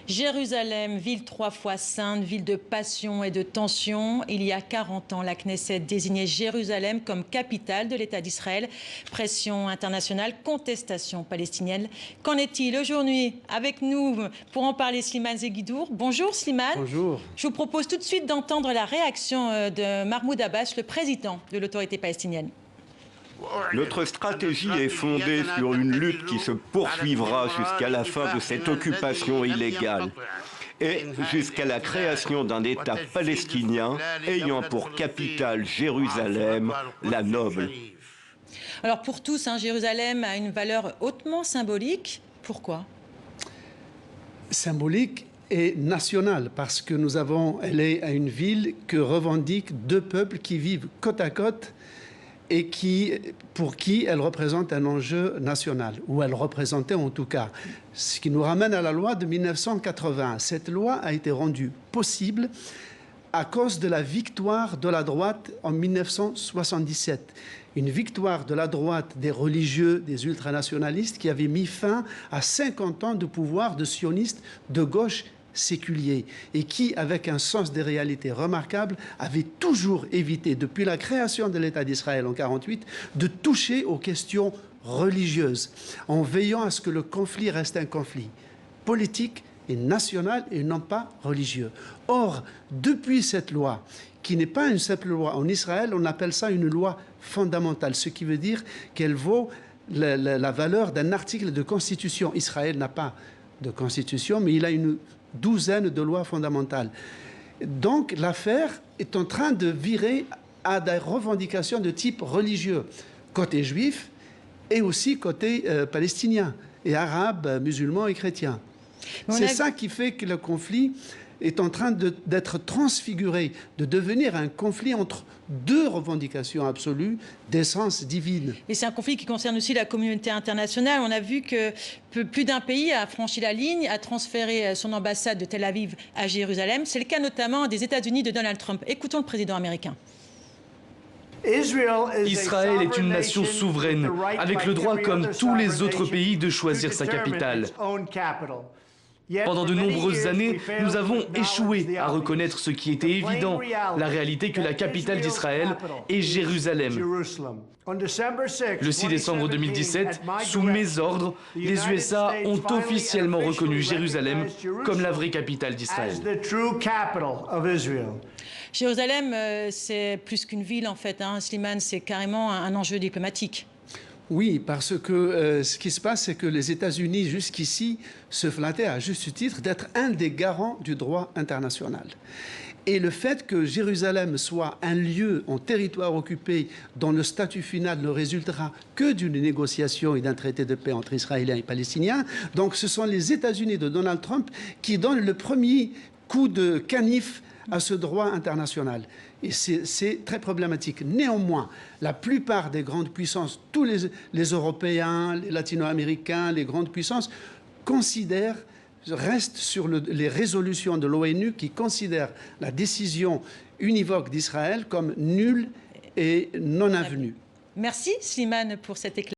Jérusalem, ville 3 fois sainte, ville de passion et de tension. Il y a 40 ans, la Knesset désignait Jérusalem comme capitale de l'État d'Israël. Pression internationale, contestation palestinienne. Qu'en est-il aujourd'hui? Avec nous, pour en parler, Slimane Zeguidour. Bonjour Slimane. Bonjour. Je vous propose tout de suite d'entendre la réaction de Mahmoud Abbas, le président de l'autorité palestinienne. Notre stratégie est fondée sur une lutte qui se poursuivra jusqu'à la fin de cette occupation illégale et jusqu'à la création d'un État palestinien ayant pour capitale Jérusalem, la noble. Alors pour tous, Jérusalem a une valeur hautement symbolique. Pourquoi? Symbolique et nationale, parce que elle est une ville que revendiquent deux peuples qui vivent côte à côte et pour qui elle représente un enjeu national, ou elle représentait en tout cas. Ce qui nous ramène à la loi de 1980. Cette loi a été rendue possible à cause de la victoire de la droite en 1977. Une victoire de la droite des religieux, des ultranationalistes qui avaient mis fin à 50 ans de pouvoir de sionistes de gauche séculier et qui, avec un sens des réalités remarquable, avait toujours évité, depuis la création de l'État d'Israël en 1948, de toucher aux questions religieuses, en veillant à ce que le conflit reste un conflit politique et national et non pas religieux. Or, depuis cette loi, qui n'est pas une simple loi en Israël, on appelle ça une loi fondamentale, ce qui veut dire qu'elle vaut la valeur d'un article de constitution. Israël n'a pas de constitution, mais il a une douzaine de lois fondamentales. Donc l'affaire est en train de virer à des revendications de type religieux, côté juif et aussi côté palestinien, et arabe, musulman et chrétien. C'est ça qui fait que le conflit est en train d'être transfiguré, de devenir un conflit entre deux revendications absolues d'essence divine. Et c'est un conflit qui concerne aussi la communauté internationale. On a vu que plus d'un pays a franchi la ligne, a transféré son ambassade de Tel Aviv à Jérusalem. C'est le cas notamment des États-Unis de Donald Trump. Écoutons le président américain. Israël est une nation souveraine, avec le droit, comme tous les autres pays, de choisir sa capitale. Pendant de nombreuses années, nous avons échoué à reconnaître ce qui était évident, la réalité que la capitale d'Israël est Jérusalem. Le 6 décembre 2017, sous mes ordres, les USA ont officiellement reconnu Jérusalem comme la vraie capitale d'Israël. Jérusalem, c'est plus qu'une ville en fait, Slimane, c'est carrément un enjeu diplomatique. Oui, parce que ce qui se passe, c'est que les États-Unis, jusqu'ici, se flattaient à juste titre d'être un des garants du droit international. Et le fait que Jérusalem soit un lieu en territoire occupé dont le statut final ne résultera que d'une négociation et d'un traité de paix entre Israéliens et Palestiniens, donc ce sont les États-Unis de Donald Trump qui donnent le premier coup de canif à ce droit international. Et c'est très problématique. Néanmoins, la plupart des grandes puissances, tous les Européens, les Latino-Américains, les grandes puissances, restent sur les résolutions de l'ONU qui considèrent la décision univoque d'Israël comme nulle et non avenue. Merci Slimane pour cet éclairage.